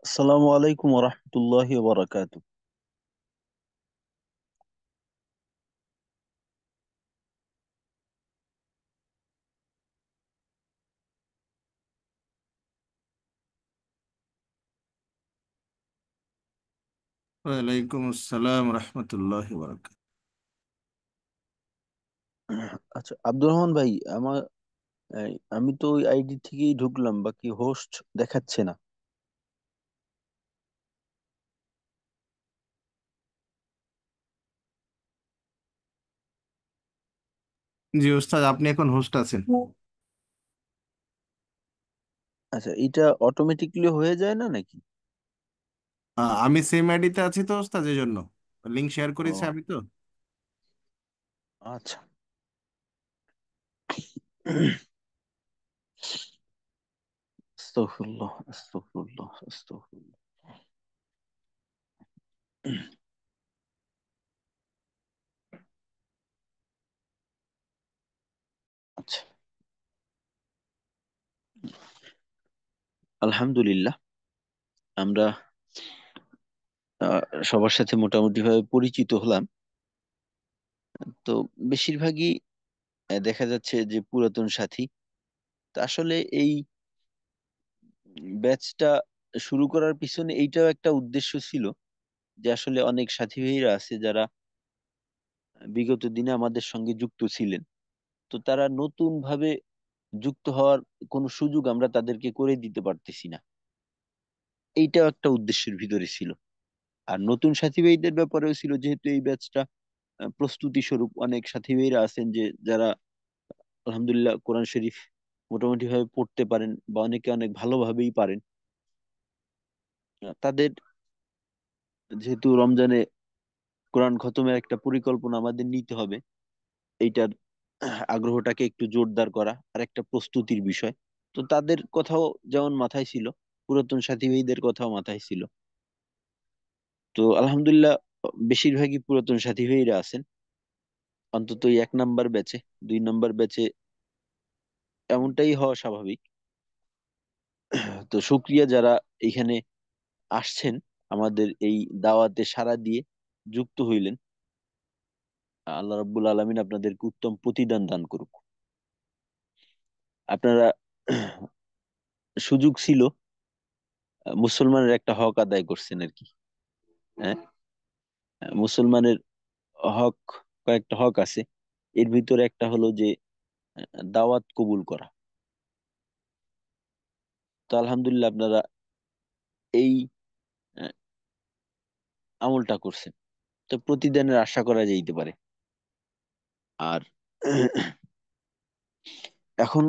আসসালামু আলাইকুম রহমতুল্লাহি বারাকাতু। ওয়ালাইকুম আসসালাম রহমতুল্লাহ বারাকাত। আচ্ছা, আব্দুর রহমান ভাই, আমি তো ওই আইডি থেকেই ঢুকলাম, বাকি হোস্ট দেখাচ্ছে না। জি ওস্তাদ, আপনি এখন হোস্ট আছেন। আচ্ছা, এটা অটোমেটিকলি হয়ে যায় না নাকি? আমি সেম আইডিতে আছি তো ওস্তাদ, এই জন্য লিঙ্ক শেয়ার করেছি ও আমি তো। আচ্ছা। আস্তাগফিরুল্লাহ, আস্তাগফিরুল্লাহ, আস্তাগফিরুল্লাহ। আচ্ছা, আলহামদুলিল্লাহ। আমরা আহ, সবার সাথে মোটামুটি ভাবে পরিচিত হলাম। তো বেশিরভাগই দেখা যাচ্ছে যে পুরাতন সাথী। তা আসলে এই ব্যাচটা শুরু করার পিছনে এইটাও একটা উদ্দেশ্য ছিল, যে আসলে অনেক সাথী ভাইরা আছে যারা বিগত দিনে আমাদের সঙ্গে যুক্ত ছিলেন। তো তারা নতুন ভাবে যুক্ত হওয়ার কোনো সুযোগ আমরা তাদেরকে করে দিতে পারতেছি না। এইটাও একটা উদ্দেশ্যের ভিতরে ছিল। আর নতুন সাথী ভাইদের ব্যাপারেও ছিল, যেহেতু এই ব্যাচটা প্রস্তুতি স্বরূপ অনেক সাথী ভাইরা আছেন যে যারা আলহামদুলিল্লাহ কোরআন শরীফ মোটামুটি ভাবে পড়তে পারেন, বা অনেকে অনেক ভালোভাবেই পারেন। তাদের যেহেতু রমজানে কোরআন খতমের একটা পরিকল্পনা আমাদের নিতে হবে, এইটার আগ্রহটাকে একটু জোরদার করা আর একটা প্রস্তুতির বিষয়। তো তাদের কথাও যেমন মাথায় ছিল, পুরাতন সাথী ভাইদের কথাও মাথায় ছিল। তো আলহামদুলিল্লাহ বেশিরভাগই পুরাতন সাথী ভাইরা আছেন, অন্তত এই 1 নাম্বার ব্যাচে। 2 নাম্বার ব্যাচে এমনটাই হওয়া স্বাভাবিক। তো শুক্রিয়া যারা এখানে আসছেন, আমাদের এই দাওয়াতে সাড়া দিয়ে যুক্ত হইলেন। আল্লাহ রাব্বুল আলামিন আপনাদেরকে উত্তম প্রতিদান দান করুক। আপনারা সুযোগ ছিল, মুসলমানের একটা হক আদায় করছেন আর কি। হ্যাঁ, মুসলমানের হক, কয়েকটা হক আছে। এর ভিতরে একটা হলো যে দাওয়াত কবুল করা। তো আলহামদুলিল্লাহ আপনারা এই আহ, আমলটা করছেন। তো প্রতিদানের আশা করা যাইতে পারে। আর এখন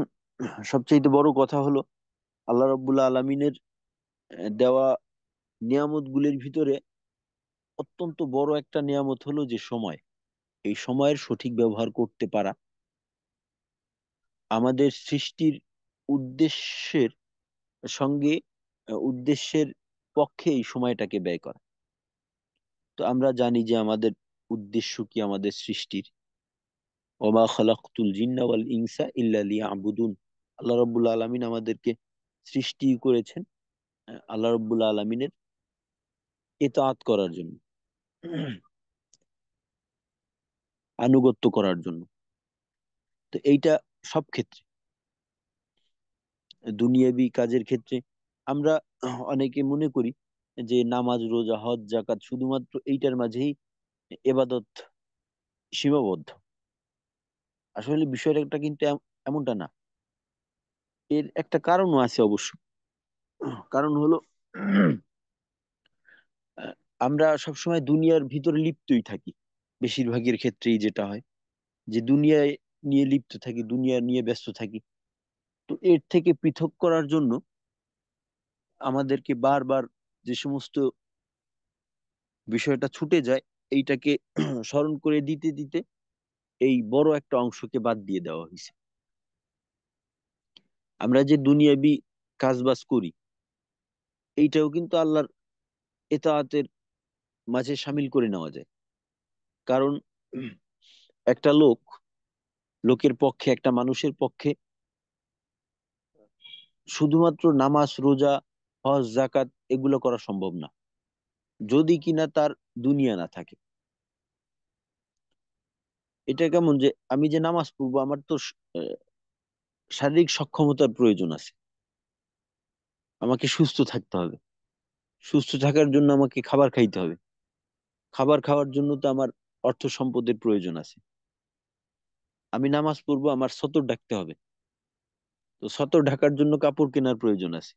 সবচেয়ে বড় কথা হলো, আল্লাহ রাব্বুল আলামিনের দেওয়া নিয়ামত গুলির ভিতরে অত্যন্ত বড় একটা নিয়ামত হলো যে সময়। এই সময়ের সঠিক ব্যবহার করতে পারা, আমাদের সৃষ্টির উদ্দেশ্যের সঙ্গে উদ্দেশ্যের পক্ষে এই সময়টাকে ব্যয় করা। তো আমরা জানি যে আমাদের উদ্দেশ্য কি আমাদের সৃষ্টির। ওমা খালাকতুল জিন্না ওয়াল ইনসা ইল্লা লিয়াবুদুন। আল্লাহ রাব্বুল আলামিন আমাদেরকে সৃষ্টি করেছেন আল্লাহ রাব্বুল আলামিনের ইতাআত করার জন্য, আনুগত্য করার জন্য। তো এইটা সব ক্ষেত্রে, দুনিয়াবি কাজের ক্ষেত্রে আমরা অনেকে মনে করি যে নামাজ, রোজা, হজ, জাকাত শুধুমাত্র এইটার মাঝেই এবাদত সীমাবদ্ধ। আসলে বিষয়টা কিন্তু এমনটা না। এর একটা কারণও আছে অবশ্য। কারণ হলো আহ, আমরা সবসময় দুনিয়ার ভিতরে লিপ্তই থাকি। বেশিরভাগের ক্ষেত্রেই যেটা হয়, যে দুনিয়ায় নিয়ে লিপ্ত থাকি, দুনিয়া নিয়ে ব্যস্ত থাকি। তো এর থেকে পৃথক করার জন্য আমাদেরকে বারবার যে সমস্ত বিষয়টা ছুটে যায়, এইটাকে স্মরণ করে দিতে দিতে এই বড় একটা অংশকে বাদ দিয়ে দেওয়া হয়েছে। আমরা যে দুনিয়াবি কাজবাজ করি, এইটাও কিন্তু আল্লাহর এতাআতের মাঝে সামিল করে নেওয়া যায়। কারণ একটা লোকের পক্ষে, একটা মানুষের পক্ষে শুধুমাত্র নামাজ, রোজা, হজ, জাকাত এগুলো করা সম্ভব না, যদি কিনা তার দুনিয়া না থাকে। এটা কেমন যে আমি যে নামাজ পড়বো, আমার তো শারীরিক সক্ষমতার প্রয়োজন আছে, আমাকে সুস্থ থাকতে হবে। সুস্থ থাকার জন্য আমাকে খাবার খাইতে হবে। খাবার খাওয়ার জন্য তো আমার অর্থ সম্পদের প্রয়োজন আছে। আমি নামাজ পড়বো, আমার সতর ঢাকতে হবে। তো সতর ঢাকার জন্য কাপড় কেনার প্রয়োজন আছে।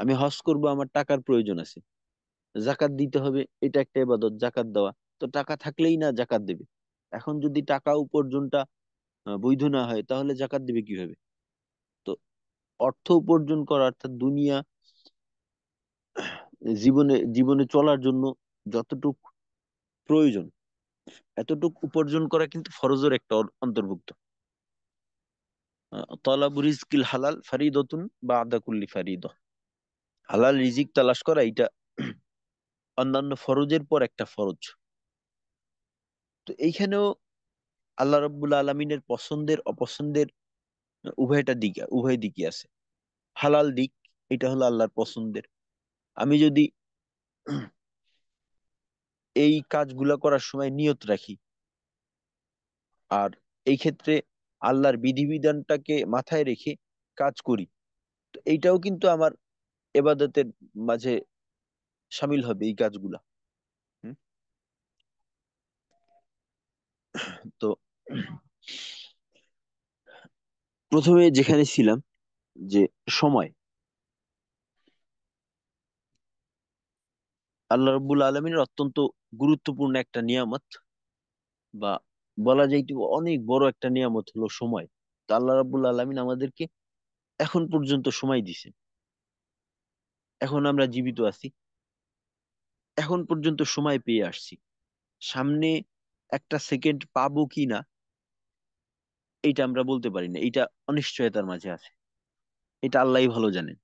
আমি হজ করব, আমার টাকার প্রয়োজন আছে। জাকাত দিতে হবে, এটা একটা ইবাদত, জাকাত দেওয়া। তো টাকা থাকলেই না জাকাত দেবে। এখন যদি টাকা উপার্জনটা বৈধ না হয়, তাহলে জাকাত দিবে কিভাবে? তো অর্থ উপার্জন করা, অর্থাৎ দুনিয়া, জীবনে জীবনে চলার জন্য যতটুক প্রয়োজন, এতটুক উপার্জন করা কিন্তু ফরজের একটা অন্তর্ভুক্ত। তলাবু রিজকিল হালাল ফারিদতুন বাদা কুল্লি ফারিদা। হালাল রিজিক তালাশ করা, এটা অন্যান্য ফরজের পর একটা ফরজ। তো এইখানেও আল্লাহ রাব্বুল আলামিনের পছন্দের অপছন্দের উভয় দিকই আছে। হালাল দিক, এটা হলো আল্লাহর পছন্দের। আমি যদি এই কাজগুলা করার সময় নিয়ত রাখি, আর এই ক্ষেত্রে আল্লাহর বিধিবিধানটাকে মাথায় রেখে কাজ করি, তো এইটাও কিন্তু আমার এবাদতের মাঝে সামিল হবে এই কাজগুলা। হুম? তো প্রথমে যেখানে ছিলাম, যে সময়, আল্লাহ রাব্বুল আলমিনের অত্যন্ত গুরুত্বপূর্ণ একটা নিয়ামত, বা বলা যাইতে অনেক বড় একটা নিয়ামত হলো সময়। তো আল্লাহ রাব্বুল আলমিন আমাদেরকে এখন পর্যন্ত সময় দিছে। এখন আমরা জীবিত আছি, এখন পর্যন্ত সময় পেয়ে আসছি। সামনে একটা সেকেন্ড পাবো কি না, এটা আমরা বলতে পারি না, এটা অনিশ্চয়তার মাঝে আছে। এটা আল্লাহই ভালো জানেন।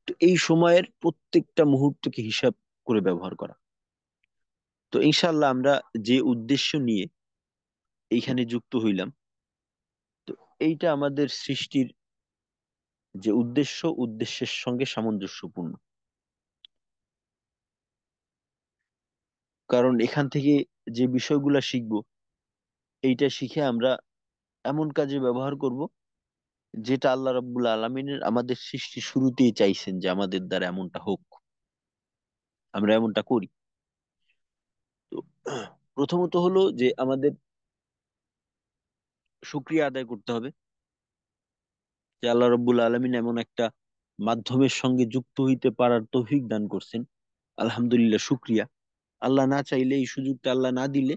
তো এই সময়ের প্রত্যেকটা মুহূর্তকে হিসাব করে ব্যবহার করা। তো ইনশাল্লাহ আমরা যে উদ্দেশ্য নিয়ে এইখানে যুক্ত হইলাম, তো এইটা আমাদের সৃষ্টির যে উদ্দেশ্যের সঙ্গে সামঞ্জস্যপূর্ণ। কারণ এখান থেকে যে বিষয়গুলা শিখবো, এইটা শিখে আমরা এমন কাজে ব্যবহার করব, যেটা আল্লাহ রাব্বুল আলমিনের আমাদের সৃষ্টি শুরুতেই চাইছেন যে আমাদের দ্বারা এমনটা হোক, আমরা এমনটা করি। তো প্রথমত হলো যে আমাদের শুকরিয়া আদায় করতে হবে, যে আল্লাহ রাব্বুল আলমিন এমন একটা মাধ্যমের সঙ্গে যুক্ত হইতে পারার তৌফিক দান করছেন। আলহামদুলিল্লাহ, শুকরিয়া। আল্লাহ না চাইলে, এই সুযোগটা আল্লাহ না দিলে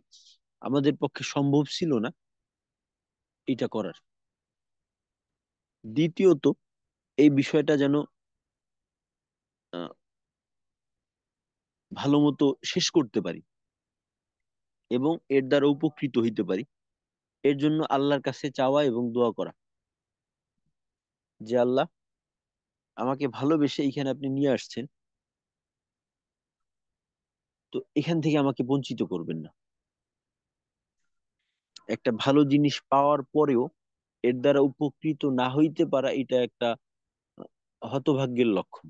আমাদের পক্ষে সম্ভব ছিল না এটা করার। দ্বিতীয়ত, এই বিষয়টা যেন আহ, ভালো মতো শেষ করতে পারি এবং এর দ্বারা উপকৃত হইতে পারি, এর জন্য আল্লাহর কাছে চাওয়া এবং দোয়া করা, যে আল্লাহ, আমাকে ভালোবেসে এখানে আপনি নিয়ে আসছেন, তো এখান থেকে আমাকে বঞ্চিত করবেন না। একটা ভালো জিনিস পাওয়ার পরেও এর দ্বারা উপকৃত না হইতে পারা, এটা একটা হতভাগ্যের লক্ষণ।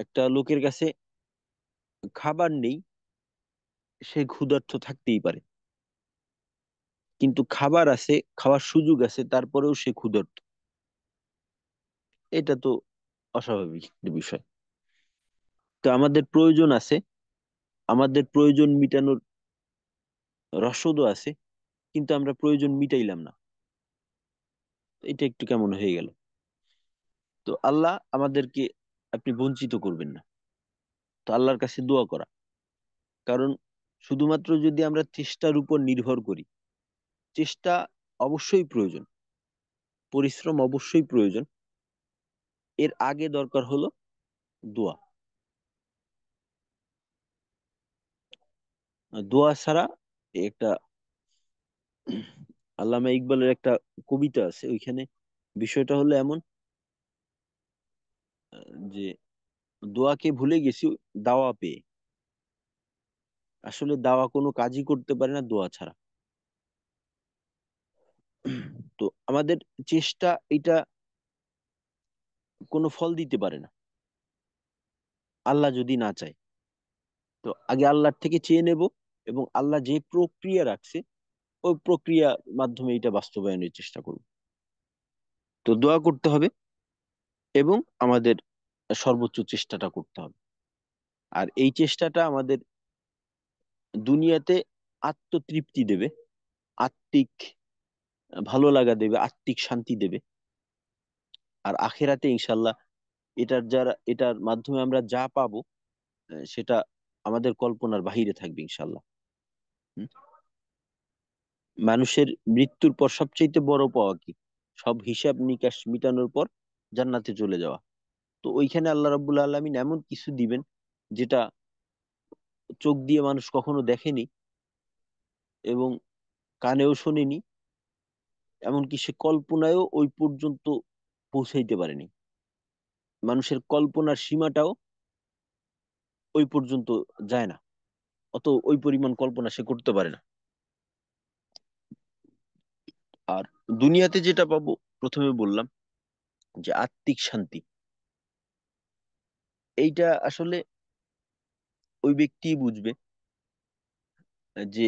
একটা লোকের কাছে খাবার নেই, সে ক্ষুধার্ত থাকতেই পারে, কিন্তু খাবার আছে, খাওয়ার সুযোগ আছে, তারপরেও সে ক্ষুধার্ত। এটা তো অস্বাভাবিক একটা বিষয়। তো আমাদের প্রয়োজন আছে, আমাদের প্রয়োজন মিটানোর রসদও আছে, কিন্তু আমরা প্রয়োজন মিটাইলাম না। এটা একটু কেমন হয়ে গেল। তো আল্লাহ আমাদেরকে আপনি বঞ্চিত করবেন না। তো আল্লাহর কাছে দোয়া করা, কারণ শুধুমাত্র যদি আমরা চেষ্টার উপর নির্ভর করি, চেষ্টা অবশ্যই প্রয়োজন, পরিশ্রম অবশ্যই প্রয়োজন, এর আগে দরকার হলো দোয়া। দোয়া ছাড়া একটা আল্লামা ইকবালের একটা কবিতা আছে, ওইখানে বিষয়টা হলো এমন, যে দোয়াকে ভুলে গেছি দাওয়া পেয়ে। আসলে দাওয়া কোনো কাজই করতে পারে না দোয়া ছাড়া। তো আমাদের চেষ্টা এটা কোনো ফল দিতে পারে না আল্লাহ যদি না চায়। তো আগে আল্লাহর থেকে চেয়ে নেব, এবং আল্লাহ যে প্রক্রিয়া রাখছে ওই প্রক্রিয়ার মাধ্যমে এটা বাস্তবায়নের চেষ্টা করব। তো দোয়া করতে হবে এবং আমাদের সর্বোচ্চ চেষ্টাটা করতে হবে। আর এই চেষ্টাটা আমাদের দুনিয়াতে আত্মতৃপ্তি দেবে, আত্মিক ভালো লাগা দেবে, আত্মিক শান্তি দেবে। আর আখেরাতে ইনশাল্লাহ এটার মাধ্যমে আমরা যা পাবো সেটা আমাদের কল্পনার বাহিরে থাকবে ইনশাল্লাহ। হুম? মানুষের মৃত্যুর পর সবচেয়ে বড় পাওয়া কি? সব হিসাব নিকাশ মিটানোর পর জান্নাতে চলে যাওয়া। তো ওইখানে আল্লাহ রাব্বুল আলামিন এমন কিছু দিবেন যেটা চোখ দিয়ে মানুষ কখনো দেখেনি এবং কানেও শোনেনি, এমনকি সে কল্পনায়ও ওই পর্যন্ত পৌঁছাইতে পারেনি। মানুষের কল্পনার সীমাটাও ওই পর্যন্ত যায় না, ওই পরিমাণ কল্পনা সে করতে পারে না। আর দুনিয়াতে যেটা পাবো, প্রথমে বললাম যে আত্মিক শান্তি, এইটা আসলে ওই ব্যক্তিই বুঝবে যে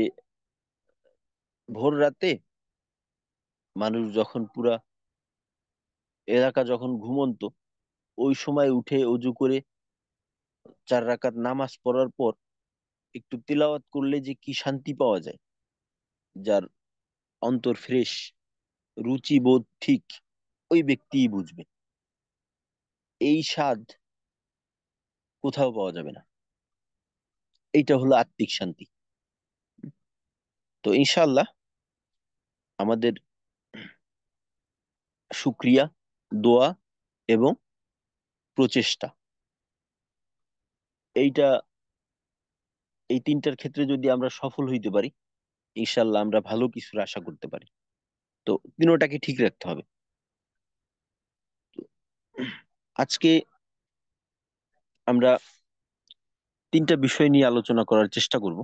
ভোর রাতে মানুষ যখন পুরা এলাকা যখন ঘুমন্ত, ওই সময় উঠে অজু করে 4 রাকাত নামাজ পড়ার পর একটু তিলাওয়াত করলে যে কি শান্তি পাওয়া যায়, যার অন্তর ফ্রেশ, রুচি বোধ ঠিক, ওই ব্যক্তিই বুঝবে। এই স্বাদ কোথাও পাওয়া যাবে না। এইটা হলো আত্মিক শান্তি। তো ইনশাআল্লাহ আমাদের শুক্রিয়া, দোয়া এবং প্রচেষ্টা, এইটা এই তিনটার ক্ষেত্রে যদি আমরা সফল হইতে পারি, ইনশাআল্লাহ আমরা ভালো কিছুর আশা করতে পারি। তো তিনোটাকে ঠিক রাখতে হবে। আজকে আমরা তিনটা বিষয় নিয়ে আলোচনা করার চেষ্টা করব।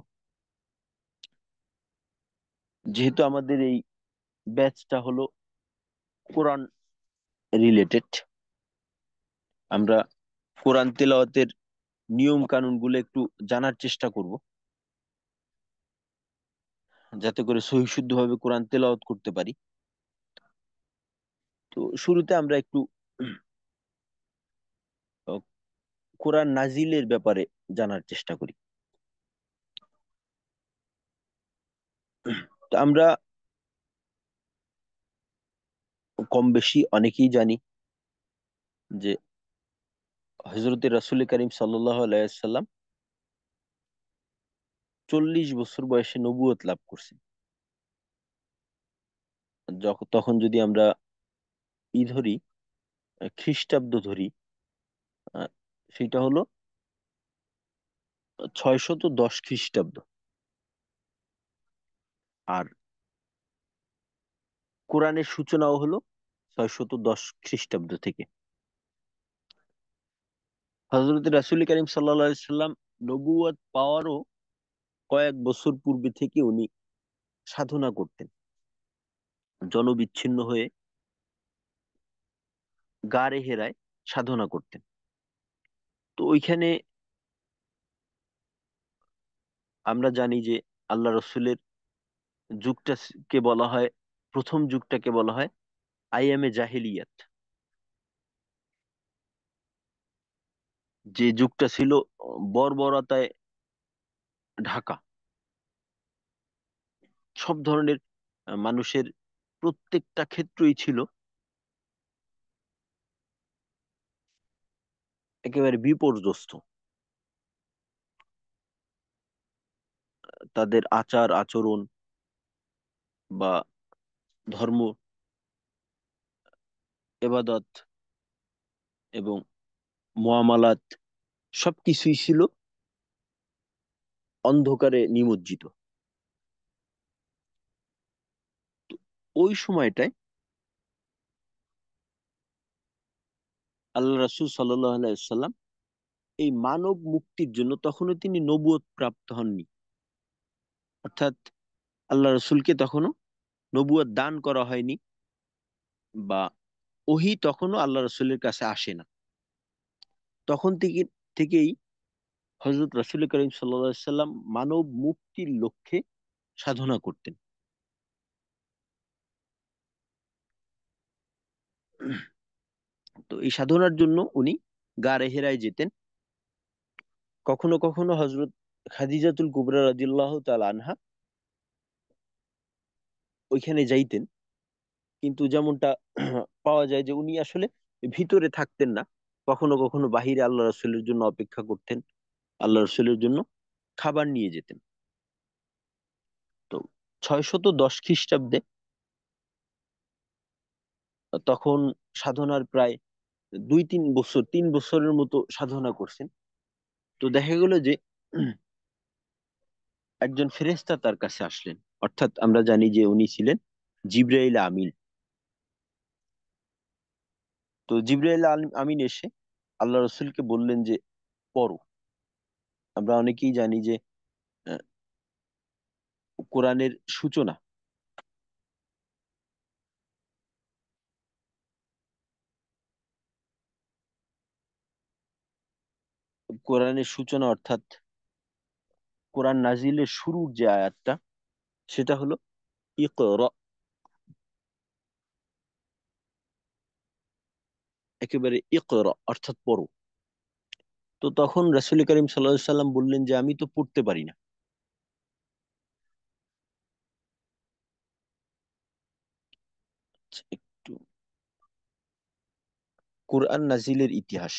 যেহেতু আমাদের এই ব্যাচটা হলো কোরআন রিলেটেড, আমরা কোরআন তেলাওয়াতের নিয়ম কানুন গুলো একটু জানার চেষ্টা করব, যাতে করে সহি শুদ্ধভাবে কোরআন তেলাওয়াত করতে পারি। তো শুরুতে আমরা একটু আহ, কোরআন নাজিলের ব্যাপারে জানার চেষ্টা করি। তো আমরা কম বেশি অনেকেই জানি যে হযরতে রাসূল করিম সাল্লাল্লাহু আলাইহি সাল্লাম 40 বছর বয়সে নবুয়ত লাভ করছেন। তখন যদি আমরা ধরি, খ্রিস্টাব্দ ধরি, আহ, সেটা হলো 610 খ্রিস্টাব্দ। আর কোরআনের সূচনাও হলো 610 খ্রিস্টাব্দ থেকে। হযরত রাসূল করিম সাল্লাল্লাহু আলাইহি সাল্লাম নবুয়ত পাওয়ারও কয়েক বছর পূর্বে থেকে উনি সাধনা করতেন, জনবিচ্ছিন্ন হয়ে গাড়ে হেরায় সাধনা করতেন। তো ওইখানে আমরা জানি যে আল্লাহ রসুলের যুগটাকে বলা হয়, প্রথম যুগটাকে বলা হয় আইয়ামে জাহিলিয়াত। যে যুগটা ছিল বর্বরতায় ঢাকা, সব ধরনের মানুষের প্রত্যেকটা ক্ষেত্রই ছিল একেবারে বিপর্যস্ত। তাদের আচার আচরণ বা ধর্ম, এবাদত এবং মুআমালাত সবকিছুই ছিল অন্ধকারে নিমজ্জিত। ওই সময়টায় আল্লাহ রাসূল সাল্লাল্লাহু আলাইহি ওয়াসাল্লাম এই মানব মুক্তির জন্য, তখনও তিনি নবুয়ত প্রাপ্ত হননি, অর্থাৎ আল্লাহ রসুলকে তখনও নবুয়ত দান করা হয়নি, বা ওহী তখনও আল্লাহ রসুলের কাছে আসে না। তখন থেকেই হযরত রাসূল করিম সাল্লাল্লাহু আলাইহি সাল্লাম মানব মুক্তির লক্ষ্যে সাধনা করতেন। তো এই সাধনার জন্য উনি গারে হেরায় যেতেন। কখনো কখনো হযরত খাদিজাতুল কুবরা রাদিয়াল্লাহু তাআলা আনহা ওইখানে যাইতেন, কিন্তু যেমনটা পাওয়া যায় যে উনি আসলে ভিতরে থাকতেন না, কখনো কখনো বাহিরে আল্লাহ রসুলের জন্য অপেক্ষা করতেন, আল্লাহ রসুলের জন্য খাবার নিয়ে যেতেন। তো 610 খ্রিস্টাব্দে, তখন সাধনার প্রায় 2-3 বছর, 3 বছরের মতো সাধনা করছেন। তো দেখা গেল যে একজন ফেরেশতা তার কাছে আসলেন। অর্থাৎ আমরা জানি যে উনি ছিলেন জিবরাইল আমিন। তো জিবরাইল আমিন এসে আল্লাহ রসুলকে বললেন যে পড়ো। আমরা অনেকেই জানি যে আহ, কোরআনের সূচনা, কোরআনের সূচনা অর্থাৎ কোরআন নাজিলের শুরুর যে আয়াতটা, সেটা হলো ইকরা, একেবারে ইকরা অর্থাৎ পড়ো। তো তখন রাসূল করিম সাল্লাল্লাহু আলাইহি সাল্লাম বললেন যে আমি তো পড়তে পারি না। আচ্ছা, একটু কোরআন নাজিলের ইতিহাস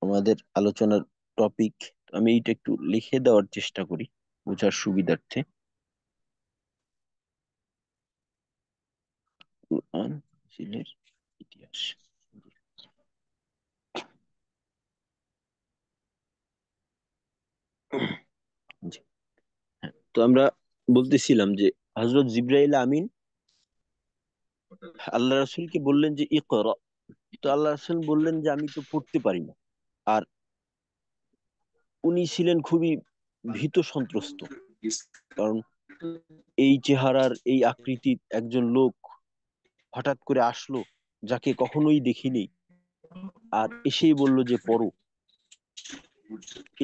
আমাদের আলোচনার টপিক। আমি এটা একটু লিখে দেওয়ার চেষ্টা করি বোঝার সুবিধার্থে। কোরআন নাজিলের ইতিহাস। জি, হ্যাঁ। তো আমরা বলতেছিলাম যে হযরত জিবরাইল আমিন আল্লাহ রাসূলকে বললেন যে ইকরা। তো আল্লাহ রাসূল বললেন যে আমি তো পড়তে পারি না। আর উনি ছিলেন খুবই ভীত সন্ত্রস্ত, কারণ এই চেহারার, এই আকৃতির একজন লোক হঠাৎ করে আসলো, যাকে কখনোই দেখিনি, আর এসেই বলল যে পড়ো,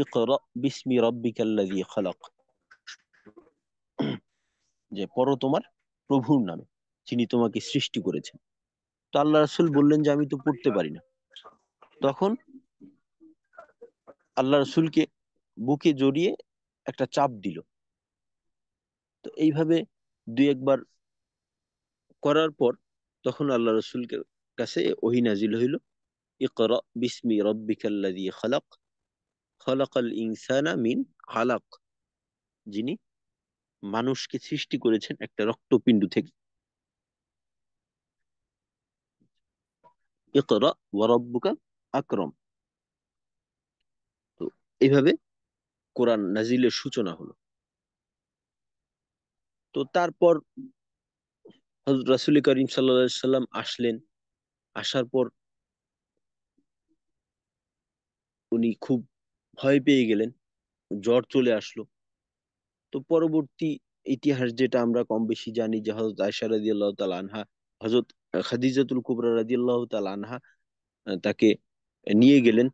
ইকরা বিসমি রাব্বিকাল্লাযী খালাক, যে পড়ো তোমার প্রভুর নামে, যিনি তোমাকে সৃষ্টি করেছেন। তো আল্লাহ রাসূল বললেন যে আমি তো পড়তে পারি না। তখন আল্লাহ রাসূলকে বুকে জড়িয়ে একটা চাপ দিল। তো এইভাবে দুই একবার করার পর তখন আল্লাহ রসুলকে কাছে ওহী নাজিল হইল, ইকরা বিসমি রাব্বিকাল্লাযী খালাক, খালাকাল ইনসানা মিন আলাক, যিনি মানুষকে সৃষ্টি করেছেন একটা রক্তপিণ্ড থেকে। ইকরা ওয়া রাব্বুকা আকরাম। তো এইভাবে কোরআন নাজিলের সূচনা হলো। তো তারপর হযরত রাসূল করিম সাল্লাল্লাহু আলাইহি সাল্লাম আসলেন। আসার পর উনি খুব ভয় পেয়ে গেলেন, জ্বর চলে আসলো। তো পরবর্তী ইতিহাস যেটা আমরা কম বেশি জানি যে হযরত আয়েশা রাদিয়াল্লাহু তাআলা আনহা, হযরত খাদিজাতুল কুবরা রাদিয়াল্লাহু তাআলা আনহা তাকে নিয়ে গেলেন।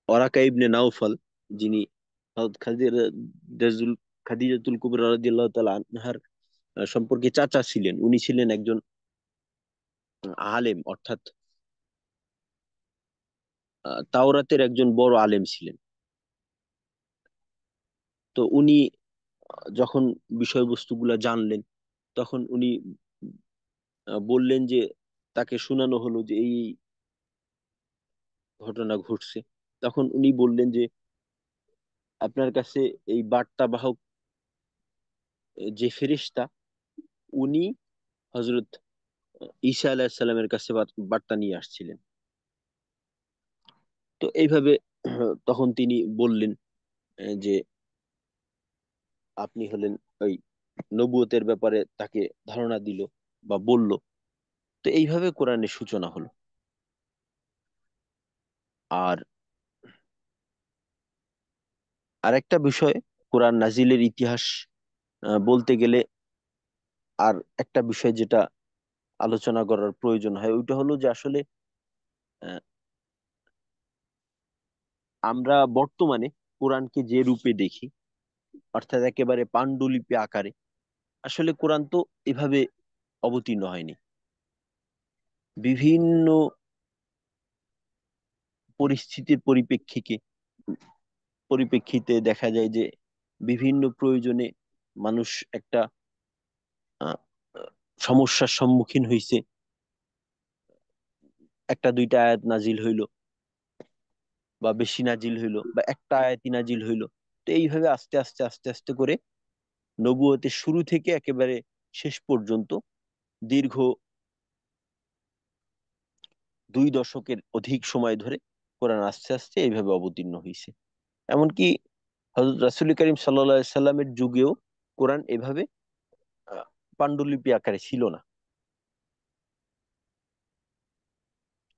ওরাকা ইবনে নাওফাল, যিনি হযরত খাদিজাতুল কুবরা রাদিয়াল্লাহু তাআলা আনহার সম্পর্কে চাচা ছিলেন, উনি ছিলেন একজন আলেম, অর্থাৎ তাওরাতের একজন বড় আলেম ছিলেন। তো উনি যখন বিষয়বস্তুগুলা জানলেন, তখন উনি বললেন যে, তাকে শোনানো হলো যে এই এই ঘটনা ঘটছে। তখন উনি বললেন যে আপনার কাছে এই বার্তা বাহক যে ফেরেশতা, উনি হযরত ঈসা আলাইহিস সালামের কাছে বার্তা নিয়ে আসছিলেন। তো এইভাবে তখন তিনি বললেন যে আপনি হলেন ওই নবুয়তের ব্যাপারে তাকে ধারণা দিল বা বলল। তো এইভাবে কোরআনের সূচনা হলো। আর আরেকটা বিষয়, কোরআন নাজিলের ইতিহাস বলতে গেলে আর একটা বিষয় যেটা আলোচনা করার প্রয়োজন হয়, ওইটা হলো যে আসলে আহ, আমরা বর্তমানে কোরআনকে যে রূপে দেখি, অর্থাৎ একেবারে পান্ডুলিপি আকারে, আসলে কোরআন তো এভাবে অবতীর্ণ হয়নি। বিভিন্ন পরিস্থিতির পরিপ্রেক্ষিতে দেখা যায় যে বিভিন্ন প্রয়োজনে মানুষ একটা আহ, সমস্যার সম্মুখীন হয়েছে, একটা দুইটা আয়াত নাজিল হইলো, বা বেশি নাজিল হইলো, বা একটা আয়াতই নাজিল হইলো। তো এইভাবে আস্তে আস্তে আস্তে আস্তে করে নবুয়তের শুরু থেকে একেবারে শেষ পর্যন্ত দীর্ঘ 2 দশকের অধিক সময় ধরে কোরআন আস্তে আস্তে এইভাবে অবতীর্ণ হয়েছে। এমনকি হযরত রাসূল করিম সাল্লাল্লাহু আলাইহি সাল্লামের যুগেও কোরআন এভাবে আহ, পান্ডুলিপি আকারে ছিল না।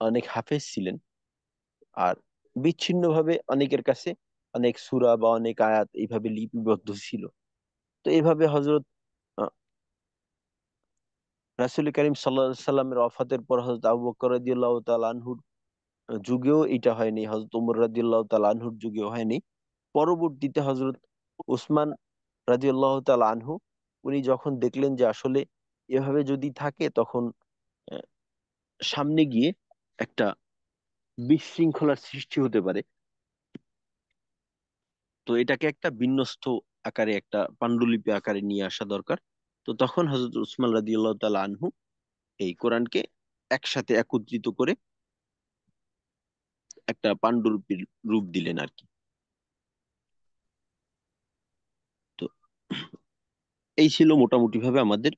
অনেক হাফেজ ছিলেন, আর বিচ্ছিন্নভাবে অনেকের কাছে অনেক সূরা বা অনেক আয়াত এইভাবে লিপিবদ্ধ ছিল। তো এইভাবে হযরত রাসূল করিম সাল্লাল্লাহু আলাইহি সাল্লামের ওয়াফাতের পর হযরত আবু বকর রাদিয়াল্লাহু তাআলা আনহুর যুগেও এটা হয়নি, হযরত উমর রাদিয়াল্লাহু তাআলা আনহুর যুগেও হয়নি। পরবর্তীতে হযরত উসমান রাদিয়াল্লাহু তাআলা আনহু, উনি যখন দেখলেন যে আসলে এভাবে যদি থাকে তখন আহ, সামনে গিয়ে একটা বিশৃঙ্খলার সৃষ্টি হতে পারে, তো এটাকে একটা বিন্যস্ত আকারে, একটা পান্ডুলিপি আকারে নিয়ে আসা দরকার। তো তখন হযরত উসমান রাদিয়াল্লাহু তাআলা আনহু এই কোরআনকে একসাথে একত্রিত করে একটা পান্ডুলিপির রূপ দিলেন আর কি। তো এই ছিল মোটামুটি ভাবে আমাদের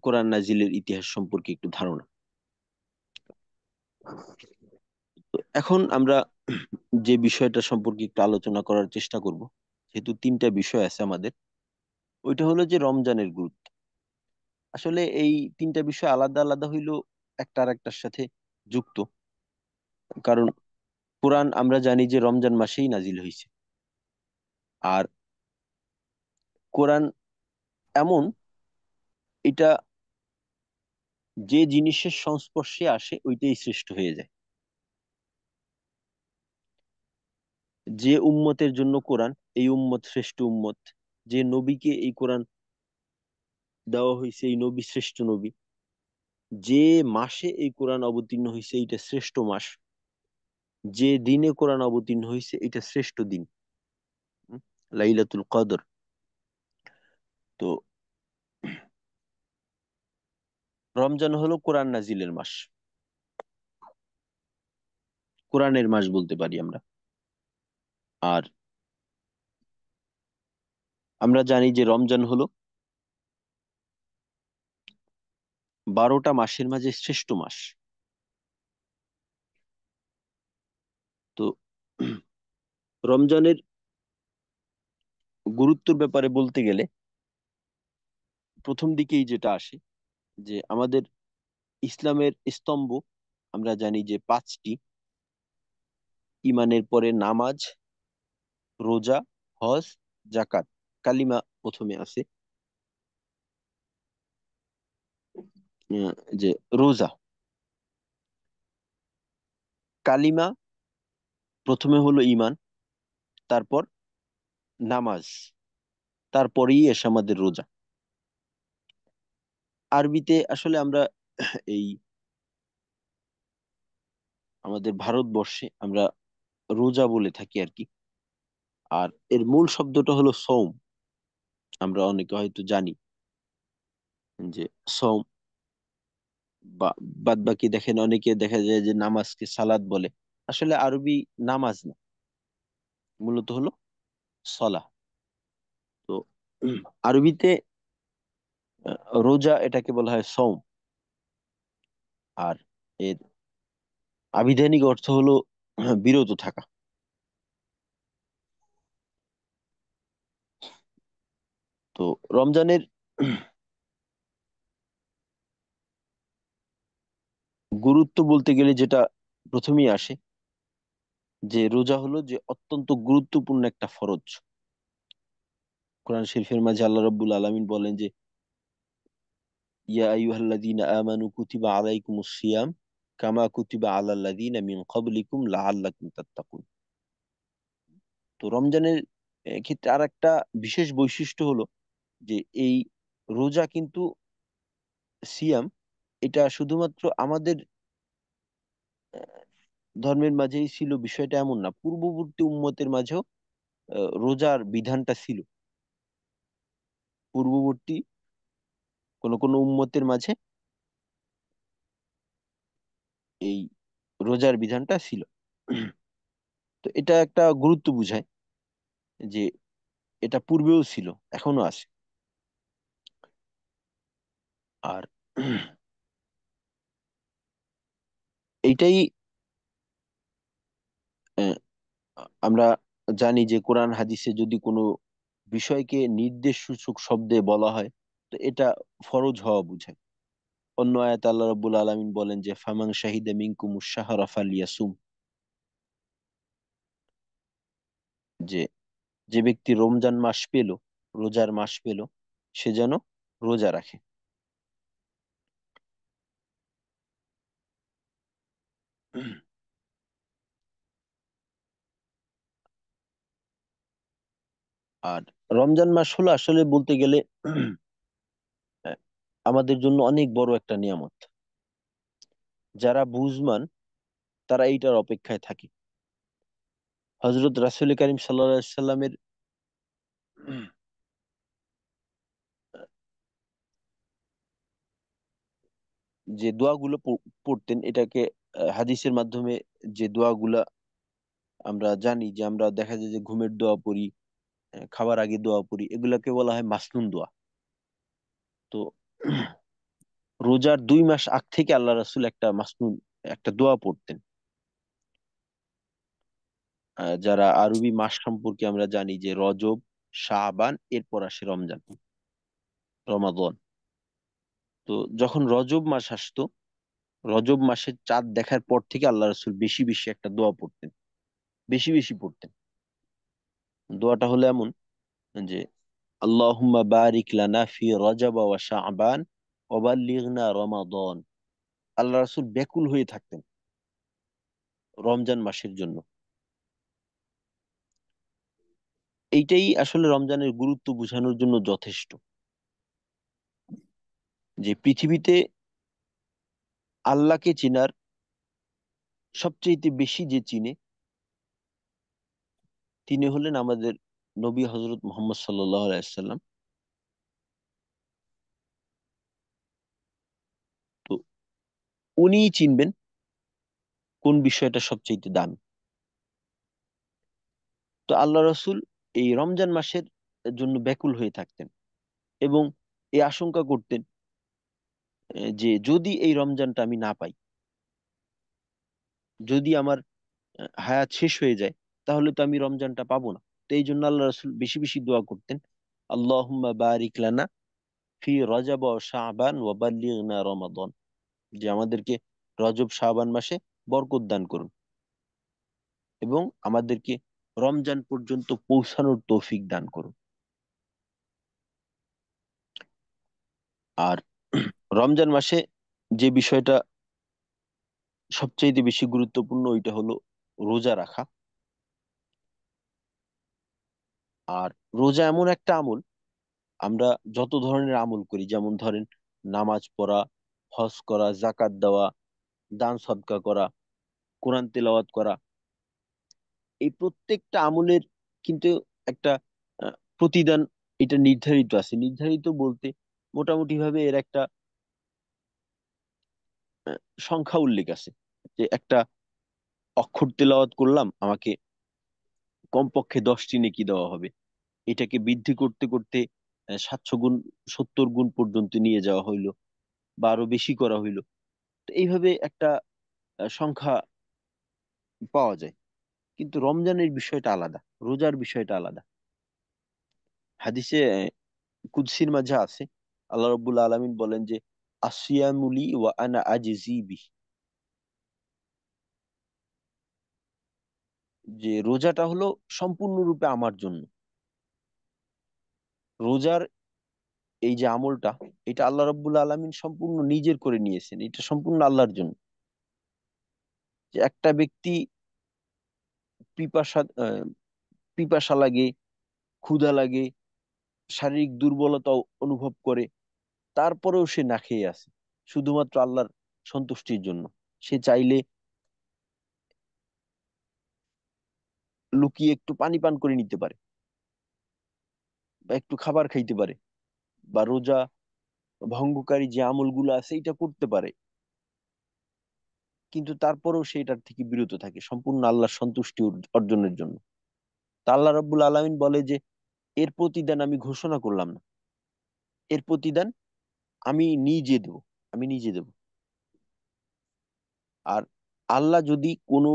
কোরআন নাজিলের ইতিহাস সম্পর্কে একটু ধারণা। তো এখন আমরা যে বিষয়টা সম্পর্কে একটু আলোচনা করার চেষ্টা করব, যেহেতু 3টা বিষয় আছে আমাদের, ওইটা হলো যে রমজানের গুরুত্ব। আসলে এই 3টা বিষয় আলাদা আলাদা হইলেও একটা আর একটার সাথে যুক্ত। কারণ কোরআন আমরা জানি যে রমজান মাসেই নাজিল হয়েছে। আর কোরআন এমন, এটা যে জিনিসের সংস্পর্শে আসে ওইটাই শ্রেষ্ঠ হয়ে যায়। যে উম্মতের জন্য কোরআন, এই উম্মত শ্রেষ্ঠ উম্মত। যে নবীকে এই কোরআন দেওয়া হয়েছে, এই নবী শ্রেষ্ঠ নবী। যে মাসে এই কোরআন অবতীর্ণ হয়েছে এটা শ্রেষ্ঠ মাস। যে দিনে কোরআন অবতীর্ণ হয়েছে এটা শ্রেষ্ঠ দিন, হুম, লাইলাতুল কদর। তো রমজান হলো কোরআন নাজিলের মাস, কোরআনের মাস বলতে পারি আমরা। আর আমরা জানি যে রমজান হলো 12টা মাসের মাঝে শ্রেষ্ঠ মাস। তো রমজানের গুরুত্বের ব্যাপারে বলতে গেলে প্রথম দিকেই যেটা আসে, যে আমাদের ইসলামের স্তম্ভ আমরা জানি যে 5টি। ইমানের পরে নামাজ, রোজা, হজ, জাকাত, কালিমা প্রথমে আছে। আহ, যে রোজা, কালিমা প্রথমে হলো ইমান, তারপর নামাজ, তারপরেই এসে আমাদের রোজা। আরবিতে আসলে আমরা এই আমাদের ভারতবর্ষে আমরা রোজা বলে থাকি আর কি। আর এর মূল শব্দটা হলো সৌম। আমরা অনেকে হয়তো জানি যে সৌম, বা বাদ বাকি দেখেন অনেকে দেখা যায় যে নামাজকে সালাত বলে। আসলে আরবি নামাজ না, মূলত হলো সলা। তো আরবিতে রোজা এটাকে বলা হয় সৌম। আর এর আবিধানিক অর্থ হলো বিরত থাকা। তো রমজানের গুরুত্ব বলতে গেলে যেটা প্রথমেই আসে, যে রোজা হলো যে অত্যন্ত গুরুত্বপূর্ণ একটা ফরজ। কোরআন শরীফের মাঝে আল্লাহ রাব্বুল আলামিন বলেন যে ইয়া আইয়ুহাল্লাযীনা আমানু কুতিবা আলাইকুমুস সিয়াম কামা কুতিবা আলাল্লাযীনা মিন ক্বাবলিকুম লাআল্লাকুম তাত্তাকুন। তো রমজানের ক্ষেত্রে আর একটা বিশেষ বৈশিষ্ট্য হলো যে এই রোজা কিন্তু সিয়াম, এটা শুধুমাত্র আমাদের ধর্মের মাঝেই ছিল বিষয়টা এমন না, পূর্ববর্তী উম্মতের মাঝেও রোজার বিধানটা ছিল। পূর্ববর্তী কোন কোন উম্মতের মাঝে এই রোজার বিধানটা ছিল। তো এটা একটা গুরুত্ব বুঝায় যে এটা পূর্বেও ছিল, এখনো আছে। আর এইটাই আহ, আমরা জানি যে কোরআন হাদিসে যদি কোনো বিষয়কে নির্দেশ সূচক শব্দে বলা হয়, তো এটা ফরজ হওয়া বোঝায়। অন্য আয়াত আল্লাহ রাব্বুল আলামিন বলেন যে ফামান শাহিদা মিনকুমুশ শাহরা ফালিয়াসুম, যে যে ব্যক্তি রমজান মাস পেল, রোজার মাস পেল, সে যেন রোজা রাখে। আর রমজান মাস হলো আসলে বলতে গেলে আমাদের জন্য অনেক বড় একটা নিয়ামত। যারা বুঝমান তারা এইটার অপেক্ষায় থাকে। হজরত রাসূল করিম সাল্লাল্লাহু আলাইহি সাল্লামের যে দোয়াগুলো পড়তেন, এটাকে হাদিসের মাধ্যমে যে দোয়াগুলা আমরা জানি, যে আমরা দেখা যায় যে ঘুমের দোয়া পড়ি, খাবার আগে দোয়া পড়ি, এগুলাকে বলা হয় মাসনুন দোয়া। তো রোজার 2 মাস আগ থেকে আল্লাহ রাসূল একটা মাসনুন একটা দোয়া পড়তেন। যারা আরবি মাস সম্পর্কে আমরা জানি যে রজব, শাবান, এরপর আসে রমজান, রমাদান। তো যখন রজব মাস আসতো, রজব মাসের চাঁদ দেখার পর থেকে আল্লাহ রাসূল বেশি বেশি একটা দোয়া পড়তেন, বেশি বেশি পড়তেন। দোয়াটা হলো এমন যে আল্লাহুম্মা বারিক লানা ফি রজব ওয়া শাবান ওয়া বাল্লিগনা রমাদান। আল্লাহ রাসূল ব্যাকুল হয়ে থাকতেন রমজান মাসের জন্য। এইটাই আসলে রমজানের গুরুত্ব বোঝানোর জন্য যথেষ্ট, যে পৃথিবীতে আল্লাহকে চেনার সবচেয়ে বেশি যে চিনে, তিনি হলেন আমাদের নবী হজরত মুহাম্মদ সাল্লাল্লাহু আলাইহি সাল্লাম। তো উনিই চিনবেন কোন বিষয়টা সবচেয়ে দামি। তো আল্লাহ রসুল এই রমজান মাসের জন্য ব্যাকুল হয়ে থাকতেন, এবং এই আশঙ্কা করতেন যে যদি এই রমজানটা আমি না পাই, যদি আমার হায়াত শেষ হয়ে যায়, তাহলে তো আমি রমজানটা পাবো না। তো এই জন্য আল্লাহ রসুল বেশি বেশি দোয়া করতেন, আল্লাহুম্মা বারিক লানা ফি রজব ওয়া শাবান ওয়া বাল্লিগনা রমাদান, যে আমাদেরকে রজব শাবান মাসে বরকত দান করুন এবং আমাদেরকে রমজান পর্যন্ত পৌঁছানোর তৌফিক দান করুন। আর রমজান মাসে যে বিষয়টা সবচেয়ে বেশি গুরুত্বপূর্ণ, ওইটা হলো রোজা রাখা। আর রোজা এমন একটা আমল, আমরা যত ধরনের আমল করি, যেমন ধরেন নামাজ পড়া, হজ করা, জাকাত দেওয়া, দান সদকা করা, কোরআন তেলাওয়াত করা, এই প্রত্যেকটা আমলের কিন্তু একটা প্রতিদান এটা নির্ধারিত আছে। নির্ধারিত বলতে মোটামুটি ভাবে এর একটা সংখ্যা উল্লেখ আছে, যে একটা অক্ষর তেলাওয়াত করলাম, আমাকে কমপক্ষে 10টি নেকি দেওয়া হবে। এটাকে বৃদ্ধি করতে করতে 700 গুণ, 70 গুণ পর্যন্ত নিয়ে যাওয়া হইলো, বা আরো বেশি করা হইলো। তো এইভাবে একটা সংখ্যা পাওয়া যায়। কিন্তু রমজানের বিষয়টা আলাদা, রোজার বিষয়টা আলাদা। হাদিসে কুদসির মাঝে আছে, আল্লাহ রাব্বুল আলামিন বলেন যে আসিয়ামুলি ওয়া আনা আজিজি বিহি, যে রোজাটা হলো সম্পূর্ণরূপে আমার জন্য। রোজার এই যে আমলটা, এটা আল্লাহ রাব্বুল আলামিন সম্পূর্ণ নিজের করে নিয়েছেন, এটা সম্পূর্ণ আল্লাহর জন্য। যে একটা ব্যক্তি পিপাসা পিপাসা লাগে, ক্ষুধা লাগে, শারীরিক দুর্বলতা অনুভব করে, তারপরেও সে না খেয়ে আছে শুধুমাত্র আল্লাহর সন্তুষ্টির জন্য। সে চাইলে লুকিয়ে একটু পানি পান করে নিতে পারে, বা একটু খাবার খাইতে পারে, বা রোজা ভঙ্গকারী যে আমলগুলো আছে এটা করতে পারে, কিন্তু তারপরেও সে এটার থেকে বিরত থাকে সম্পূর্ণ আল্লাহর সন্তুষ্টি অর্জনের জন্য। তা আল্লাহ রাব্বুল আলামিন বলে যে এর প্রতিদান আমি ঘোষণা করলাম না, এর প্রতিদান আমি নিজে দেব, আমি নিজে দেব। আর আল্লাহ যদি কোনো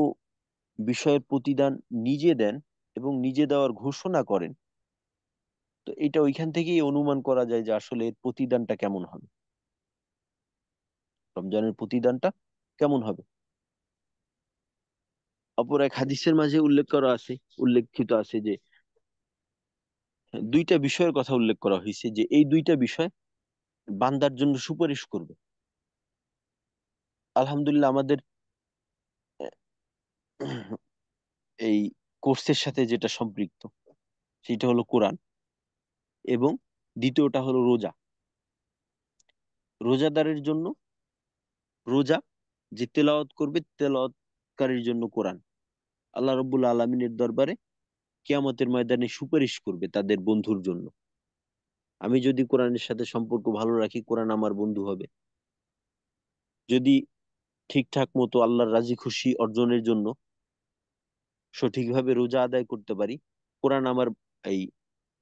বিষয়ের প্রতিদান নিজে দেন এবং নিজে দেওয়ার ঘোষণা করেন, তো এটা ওইখান থেকেই অনুমান করা যায় যে আসলে এর প্রতিদানটা কেমন হবে, রমজানের প্রতিদানটা কেমন হবে। অপর এক হাদিসের মাঝে উল্লেখ করা আছে, উল্লেখিত আছে যে দুইটা বিষয়ের কথা উল্লেখ করা হয়েছে, যে এই দুইটা বিষয় বান্দার জন্য সুপারিশ করবে। আলহামদুলিল্লাহ আমাদের এই কোর্সের সাথে যেটা সম্পৃক্ত সেটা হলো কোরআন, এবং দ্বিতীয়টা হলো রোজা। রোজাদারের জন্য রোজা, যে তেলাওয়াত করবে তেলাওয়াতকারীর জন্য কোরআন। আল্লাহ রব্বুল আলমিনের দরবারে কিয়ামতের ময়দানে সুপারিশ করবে তাদের বন্ধুর জন্য। আমি যদি কোরআনের সাথে সম্পর্ক ভালো রাখি, কোরআন আমার বন্ধু হবে। যদি ঠিকঠাক মতো আল্লাহর রাজি খুশি অর্জনের জন্য সঠিকভাবে রোজা আদায় করতে পারি, কোরআন আমার এই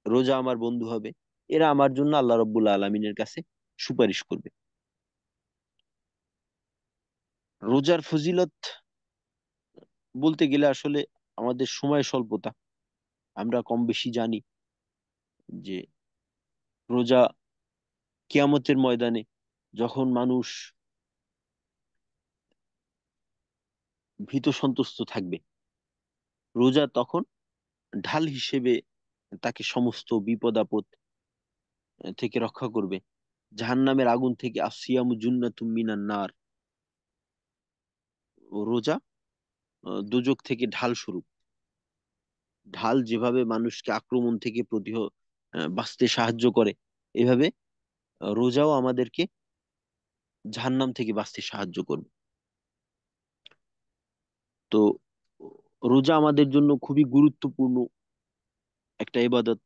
রোজা আমার বন্ধু হবে। এরা আমার জন্য আল্লাহ রব্বুল আলমিনের কাছে সুপারিশ করবে। রোজার ফজিলত বলতে গেলে আসলে আমাদের সময় স্বল্পতা, আমরা কম বেশি জানি যে রোজা কিয়ামতের ময়দানে যখন মানুষ ভীত সন্ত্রস্ত থাকবে, রোজা তখন ঢাল হিসেবে তাকে সমস্ত বিপদ আপদ থেকে রক্ষা করবে। জাহান্নামের আগুন থেকে, আসিয়ামু জুন্নাতুম মিনান নার, ও রোজা দোজখ থেকে ঢাল স্বরূপ। ঢাল যেভাবে মানুষকে আক্রমণ থেকে বাঁচতে সাহায্য করে, এভাবে রোজাও আমাদেরকে জাহান্নাম থেকে বাঁচতে সাহায্য করবে। তো রোজা আমাদের জন্য খুবই গুরুত্বপূর্ণ একটা ইবাদত।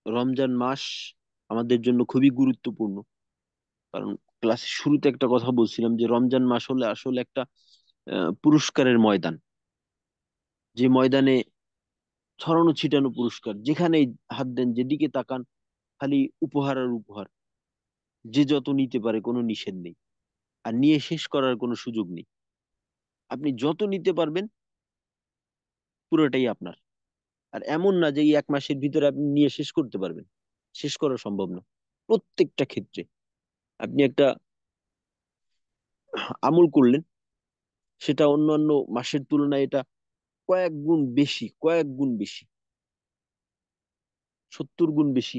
রমজান মাস আমাদের জন্য খুবই গুরুত্বপূর্ণ, কারণ ক্লাসের শুরুতে একটা কথা বলছিলাম যে রমজান মাস হলে আসলে একটা পুরস্কারের ময়দান, যে ময়দানে ছড়ানো ছিটানো পুরস্কার, যেখানেই হাত দেন যেদিকে তাকান খালি উপহার আর উপহার। যে যত নিতে পারে কোনো নিষেধ নেই, আর নিয়ে শেষ করার কোনো সুযোগ নেই। আপনি যত নিতে পারবেন পুরোটাই আপনার। আর এমন না যে এই এক মাসের ভিতরে আপনি নিয়ে শেষ করতে পারবেন, শেষ করা সম্ভব না। প্রত্যেকটা ক্ষেত্রে আপনি একটা আমল করলেন, সেটা অন্যান্য মাসের তুলনায় এটা কয়েক গুণ বেশি, কয়েক গুণ বেশি, 70 গুণ বেশি।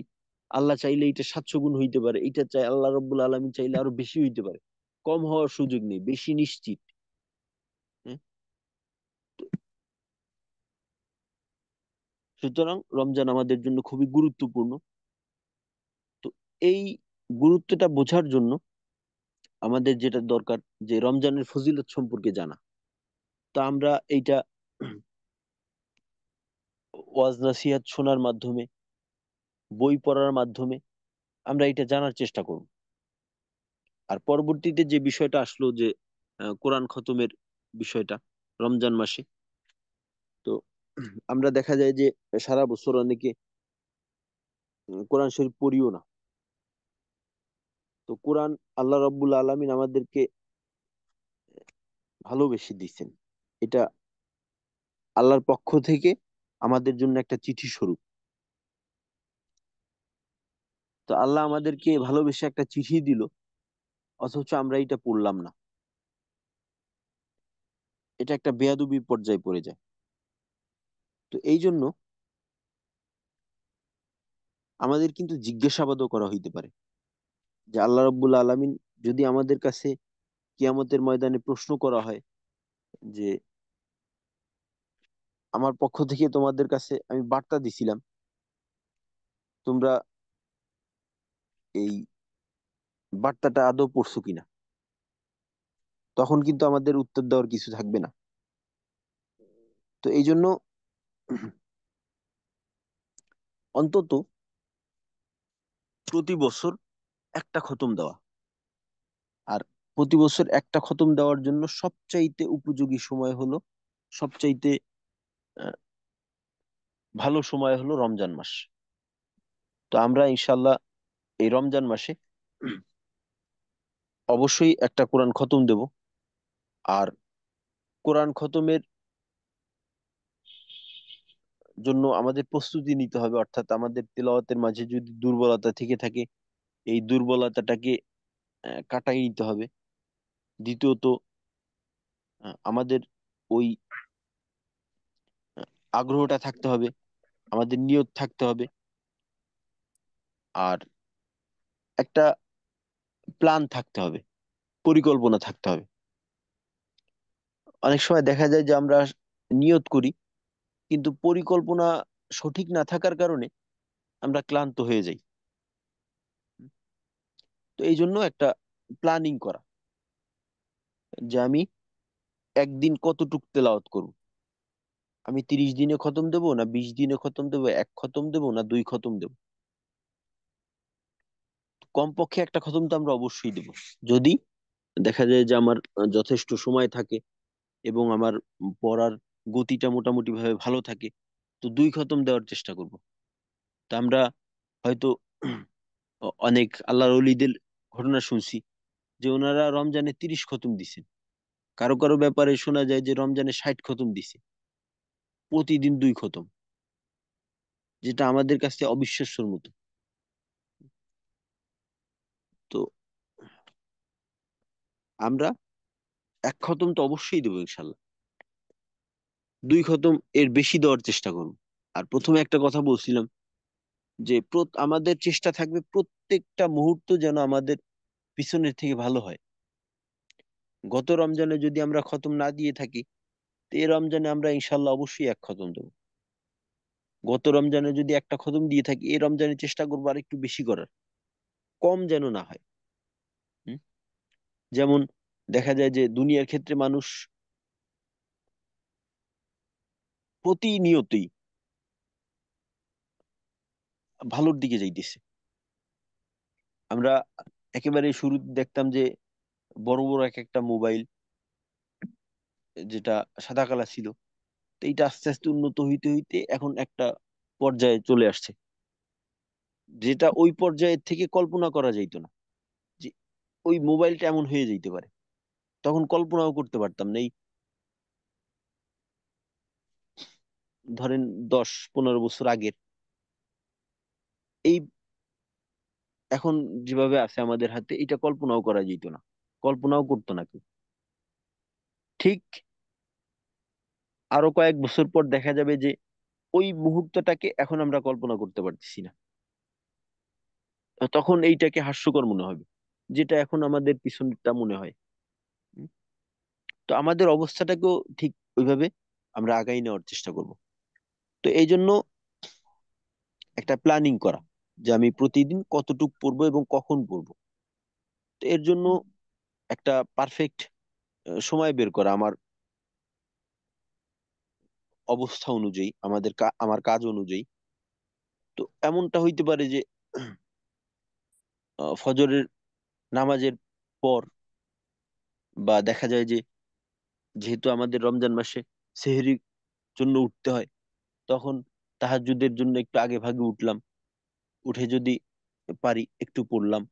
আল্লাহ চাইলে এটা 700 গুণ হইতে পারে, এটা চাই আল্লাহ রব্বুল আলমী চাইলে আরো বেশি হইতে পারে। কম হওয়ার সুযোগ নেই, বেশি নিশ্চিত। হ্যাঁ? সুতরাং রমজান আমাদের জন্য খুবই গুরুত্বপূর্ণ। তো এই গুরুত্বটা বোঝার জন্য আমাদের যেটা দরকার, যে রমজানের ফজিলত সম্পর্কে জানা। তা আমরা এইটা ওয়াজ নাসিহাত শোনার মাধ্যমে, বই পড়ার মাধ্যমে আমরা এটা জানার চেষ্টা করব। আর পরবর্তীতে যে বিষয়টা আসলো যে কোরআন খতমের বিষয়টা রমজান মাসে, তো আমরা দেখা যায় যে সারা বছর অনেকে কোরআন শরীফ পড়িও না। তো কোরআন আল্লাহ রাব্বুল আলামিন আমাদেরকে ভালোবেসে দিচ্ছেন, এটা আল্লাহর পক্ষ থেকে আমাদের জন্য একটা চিঠি স্বরূপ। তো আল্লাহ আমাদেরকে ভালোবেসে একটা চিঠি দিল, অথচ আমরা এটা পড়লাম না। এটা একটা বেয়াদবি পর্যায়ে পড়ে যায়। তো এই জন্য আমাদের কিন্তু জিজ্ঞাসাবাদও করা হইতে পারে যে আল্লাহ রাব্বুল আলামিন যদি আমাদের কাছে কিয়ামতের ময়দানে প্রশ্ন করা হয় যে আমার পক্ষ থেকে তোমাদের কাছে আমি বার্তা দিছিলাম, তোমরা এই বার্তাটা আদৌ পড়ছো কিনা, তখন কিন্তু আমাদের উত্তর দেওয়ার কিছু থাকবে না। তো এই জন্য অন্তত প্রতি বছর একটা খতম দেওয়া, আর প্রতি বছর একটা খতম দেওয়ার জন্য সবচাইতে উপযোগী সময় হলো, সবচাইতে আহ, ভালো সময় হলো রমজান মাস। তো আমরা ইনশাল্লাহ এই রমজান মাসে অবশ্যই একটা কোরআন খতম দেব। আর কোরআন খতমের জন্য আমাদের প্রস্তুতি নিতে হবে, অর্থাৎ আমাদের তেলাওয়াতের মাঝে যদি দুর্বলতা থেকে থাকে এই দুর্বলতাটাকে কাটাই নিতে হবে। দ্বিতীয়ত আমাদের ওই আহ, আগ্রহটা থাকতে হবে, আমাদের নিয়ত থাকতে হবে, আর একটা প্ল্যান থাকতে হবে, পরিকল্পনা থাকতে হবে। অনেক সময় দেখা যায় যে আমরা নিয়ত করি কিন্তু পরিকল্পনা সঠিক না থাকার কারণে আমরা ক্লান্ত হয়ে যাই। তো এই জন্য একটা প্ল্যানিং করা যে আমি একদিন কতটুক তেলাওয়াত করব, আমি 30 দিনে খতম দেবো না 20 দিনে খতম দেবো, এক খতম দেবো না দুই খতম দেবো। কমপক্ষে একটা খতম তো আমরা অবশ্যই দেবো। যদি দেখা যায় যে আমার যথেষ্ট সময় থাকে এবং আমার পড়ার গতিটা মোটামুটি ভাবে ভালো থাকে, তো দুই খতম দেওয়ার চেষ্টা করব। তা আমরা হয়তো অনেক আল্লাহর ওলিদের ঘটনা শুনছি যে ওনারা রমজানে 30 খতম দিছেন, কারো কারো ব্যাপারে শোনা যায় যে রমজানে 60 খতম দিছে, প্রতিদিন দুই খতম, যেটা আমাদের কাছে অবিশ্বাস্যর মতো। তো আমরা এক খতম তো অবশ্যই দেবো ইনশাল্লাহ, দুই খতম এর বেশি দেওয়ার চেষ্টা করব। আর প্রথমে একটা কথা বলছিলাম যে আমাদের চেষ্টা থাকবে প্রত্যেকটা মুহূর্ত যেন আমাদের পিছনের থেকে ভালো হয়। গত রমজানে যদি আমরা খতম না দিয়ে থাকি, তো এই রমজানে আমরা ইনশাল্লাহ অবশ্যই এক খতম দেবো। গত রমজানে যদি একটা খতম দিয়ে থাকি, এই রমজানে চেষ্টা করবো আর একটু বেশি করার, কম যেন না হয়। হুম? যেমন দেখা যায় যে দুনিয়ার ক্ষেত্রে মানুষ প্রতিনিয়তই ভালোর দিকে যাইতেছে। আমরা একেবারে শুরুতে দেখতাম যে বড় বড় এক একটা মোবাইল, যেটা সাদা কালার ছিল, তো এইটা আস্তে আস্তে উন্নত হইতে হইতে এখন একটা পর্যায়ে চলে আসছে, যেটা ওই পর্যায়ের থেকে কল্পনা করা যাইতো না যে ওই মোবাইলটা এমন হয়ে যাইতে পারে। তখন কল্পনাও করতে পারতাম না। এই ধরেন 10-15 বছর আগের এই এখন যেভাবে আছে আমাদের হাতে, এটা কল্পনাও করা যেত না, কল্পনাও করতো না কেউ। ঠিক আরো কয়েক বছর পর দেখা যাবে যে ওই মুহূর্তটাকে এখন আমরা কল্পনা করতে পারতেছি না, তখন এইটাকে হাস্যকর মনে হবে, যেটা এখন আমাদের পিছনটা মনে হয়। উম, তো আমাদের অবস্থাটাকেও ঠিক ওইভাবে আমরা আগাই নেওয়ার চেষ্টা করব। তো এই জন্য একটা প্ল্যানিং করা যে আমি প্রতিদিন কতটুক পড়বো এবং কখন পড়বো। তো এর জন্য একটা পারফেক্ট সময় বের করা আমার অবস্থা অনুযায়ী, আমার কাজ অনুযায়ী। তো এমনটা হইতে পারে যে ফজরের নামাজের পর, বা দেখা যায় যে যেহেতু আমাদের রমজান মাসে সেহরির জন্য উঠতে হয়, তখন তাহাজ্জুদের জন্য একটু আগে ভাগে উঠলাম, উঠে যদি পারি একটু পড়লাম।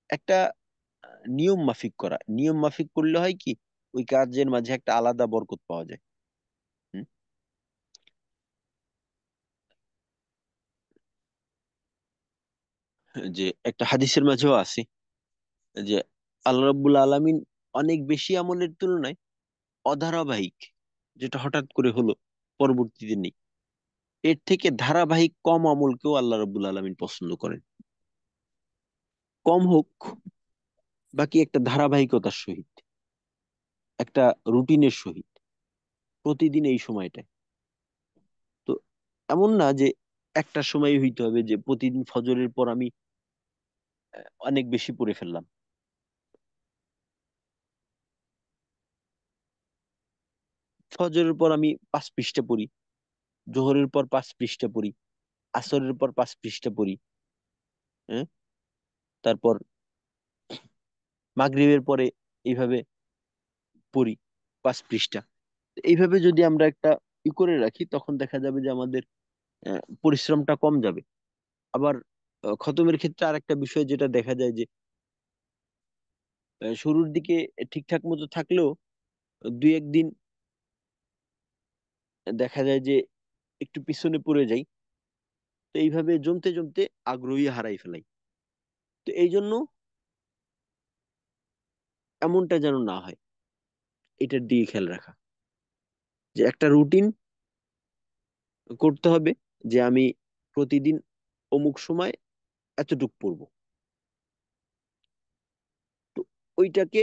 একটা নিয়ম মাফিক করা, নিয়ম মাফিক করলে হয় কি ওই কাজের মাঝে একটা আলাদা বরকত পাওয়া যায়। হুম? যে একটা হাদিসের মাঝেও আছে যে আল্লাহ রাব্বুল আলামিন অনেক বেশি আমলের তুলনায় অধারাবাহিক, যেটা হঠাৎ করে হলো পরবর্তীতে নেই। এর থেকে ধারাবাহিক কম আমলকেও আল্লাহ রাব্বুল আলামিন পছন্দ করেন। কম হোক, বাকি একটা ধারাবাহিকতার সহিত, একটা রুটিনের সহিত, প্রতিদিন এই সময়টায়। তো এমন না যে একটা সময় হইতে হবে যে প্রতিদিন ফজরের পর আমি অনেক বেশি পড়ে ফেললাম। ফজরের পর আমি 5 পৃষ্ঠা পড়ি, জোহরের পর 5 পৃষ্ঠা পড়ি, আসরের পর 5 পৃষ্ঠা পড়ি, হ্যাঁ, তারপর মাগরিবের পরে এইভাবে পড়ি 5 পৃষ্ঠা। এইভাবে যদি আমরা একটা করে রাখি, তখন দেখা যাবে যে আমাদের পরিশ্রমটা কম যাবে। আবার খতমের ক্ষেত্রে আরেকটা বিষয় যেটা দেখা যায় যে শুরুর দিকে ঠিকঠাক মতো থাকলেও 2-1 দিন দেখা যায় যে একটু পিছনে পড়ে যাই। তো এইভাবে জমতে জমতে আগ্রহী হারাই ফেলাই। তো এই জন্য এমনটা যেন না হয়, এটার দিকে খেয়াল রাখা, যে একটা রুটিন করতে হবে, যে আমি প্রতিদিন অমুক সময় এতটুক পড়বো। তো ওইটাকে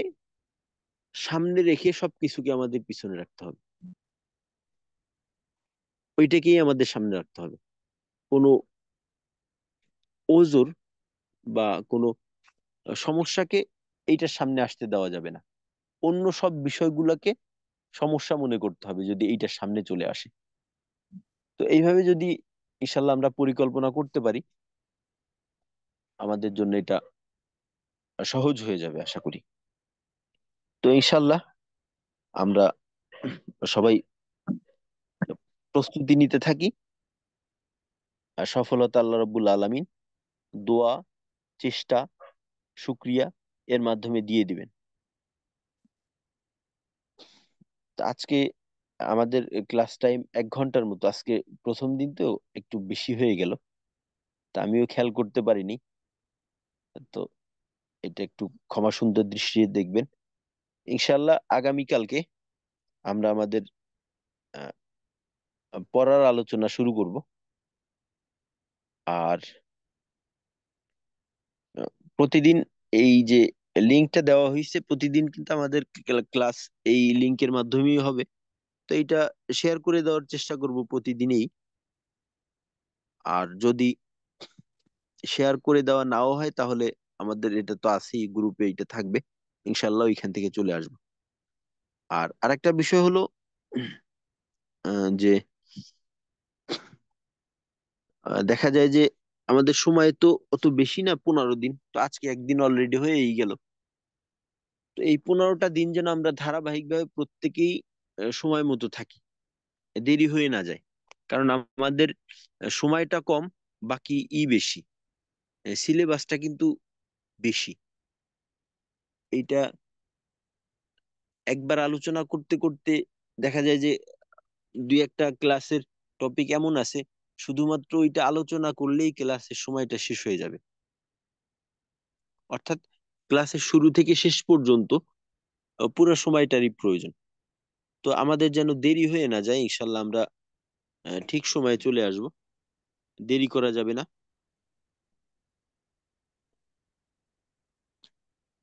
সামনে রেখে সবকিছুকে আমাদের পিছনে রাখতে হবে, ওইটাকেই আমাদের সামনে রাখতে হবে। কোনো ওজোর বা কোনো সমস্যাকে এইটার সামনে আসতে দেওয়া যাবে না। অন্য সব বিষয়গুলোকে সমস্যা মনে করতে হবে যদি এইটার সামনে চলে আসে। তো এইভাবে যদি ইনশাল্লাহ আমরা পরিকল্পনা করতে পারি, আমাদের জন্য এটা সহজ হয়ে যাবে আশা করি। তো ইনশাল্লাহ আমরা সবাই প্রস্তুতি নিতে থাকি, আর সফলতা আল্লাহ রাব্বুল আলামিন দোয়া, চেষ্টা, শুক্রিয়া এর মাধ্যমে দিয়ে দিবেন। তো আজকে আমাদের ক্লাস টাইম 1 ঘন্টার মতো, আজকে প্রথম দিন তো একটু বেশি হয়ে গেল, তা আমিও খেয়াল করতে পারিনি। তো এটা একটু ক্ষমা সুন্দর দৃষ্টিতে দেখবেন। ইনশাল্লাহ আগামীকালকে আমরা আমাদের আহ, পড়ার আলোচনা শুরু করব। আর আহ, প্রতিদিন এই যে লিঙ্কটা দেওয়া হয়েছে, প্রতিদিন কিন্তু আমাদের ক্লাস এই লিঙ্কের মাধ্যমেই হবে। তো এটা শেয়ার করে দেওয়ার চেষ্টা করব প্রতিদিনই। আর যদি শেয়ার করে দেওয়া নাও হয়, তাহলে আমাদের এটা তো আছেই, গ্রুপে এটা থাকবে, ইনশাল্লাহ ওইখান থেকে চলে আসবো। আর আরেকটা বিষয় হলো যে দেখা যায় যে আমাদের সময় তো অত বেশি না, 15 দিন, তো আজকে একদিন অলরেডি হয়েই গেল। তো এই 15টা দিন যেন আমরা ধারাবাহিকভাবে প্রত্যেকেই সময় মতো থাকি, দেরি হয়ে না যায়। কারণ আমাদের সময়টা কম, বাকি বেশি, সিলেবাসটা কিন্তু বেশি। এইটা একবার আলোচনা করতে করতে দেখা যায় যে 2-1টা ক্লাসের টপিক এমন আছে, শুধুমাত্র ওইটা আলোচনা করলেই ক্লাসের সময়টা শেষ হয়ে যাবে। অর্থাৎ ক্লাসের শুরু থেকে শেষ পর্যন্ত পুরো সময়টারই প্রয়োজন। তো আমাদের যেন দেরি হয়ে না যায়, ইনশাল্লাহ আমরা ঠিক সময়ে চলে আসব, দেরি করা যাবে না।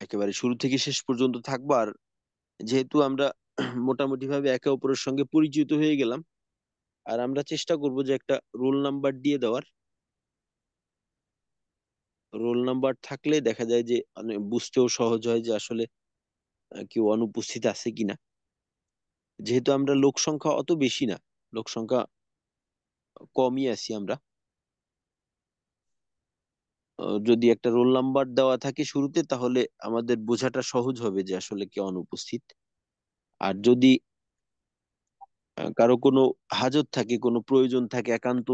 একেবারে শুরু থেকে শেষ পর্যন্ত থাকবো। আর যেহেতু আমরা মোটামুটি ভাবে একে অপরের সঙ্গে পরিচিত হয়ে গেলাম, আর আমরা চেষ্টা করব যে একটা রোল নাম্বার দিয়ে দেওয়ার। রোল নাম্বার থাকলে দেখা যায় যে বুঝতেও সহজ হয় যে আসলে কেউ অনুপস্থিত আছে কিনা। যেহেতু আমরা লোক সংখ্যা অত বেশি না, লোক সংখ্যা কমই আছি আমরা, যদি একটা রোল নাম্বার দেওয়া থাকে শুরুতে, তাহলে আমাদের বোঝাটা সহজ হবে যে আসলে কে অনুপস্থিত। আর যদি কারো কোনো হাজত থাকে, কোনো প্রয়োজন থাকে, একান্ত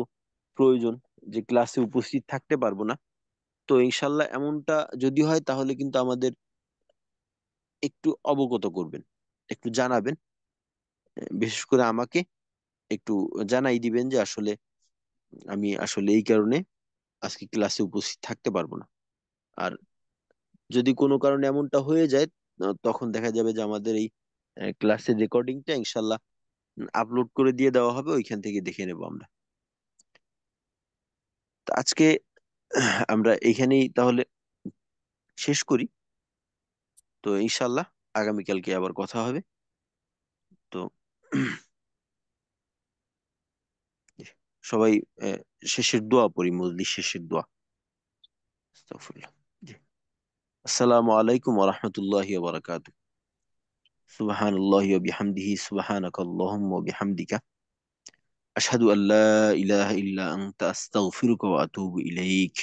প্রয়োজন, যে ক্লাসে উপস্থিত থাকতে পারবো না, তো ইনশাল্লাহ এমনটা যদি হয়, তাহলে কিন্তু আমাদের একটু অবগত করবেন, একটু জানাবেন। বিশেষ করে আমাকে একটু জানাই দিবেন যে আসলে আমি আসলে এই কারণে আজকে ক্লাসে উপস্থিত থাকতে পারবো না। আর যদি কোনো কারণে এমনটা হয়ে যায়, তখন দেখা যাবে যে আমাদের এই ক্লাসের রেকর্ডিংটা ইনশাল্লাহ আপলোড করে দিয়ে দেওয়া হবে, ওইখান থেকে দেখে নেবো আমরা। তো আজকে আমরা এখানেই তাহলে শেষ করি। তো ইনশাল্লাহ আগামীকালকে আবার কথা হবে। তো সবাই শেষের দোয়া পড়ি, মজলিস শেষের দোয়া। আস্তাগফিরুল্লাহ। জি। আসসালামু আলাইকুম ওয়া রাহমাতুল্লাহি ওয়া বারাকাতুহু। সুবহানাল্লাহি ওয়া বিহামদিহি, সুবহানাকাল্লাহুম্মা ওয়া বিহামদিকা, আশহাদু আল্লা ইলাহা ইল্লা আনতা, আস্তাগফিরুকা ওয়া আতুবু ইলাইক।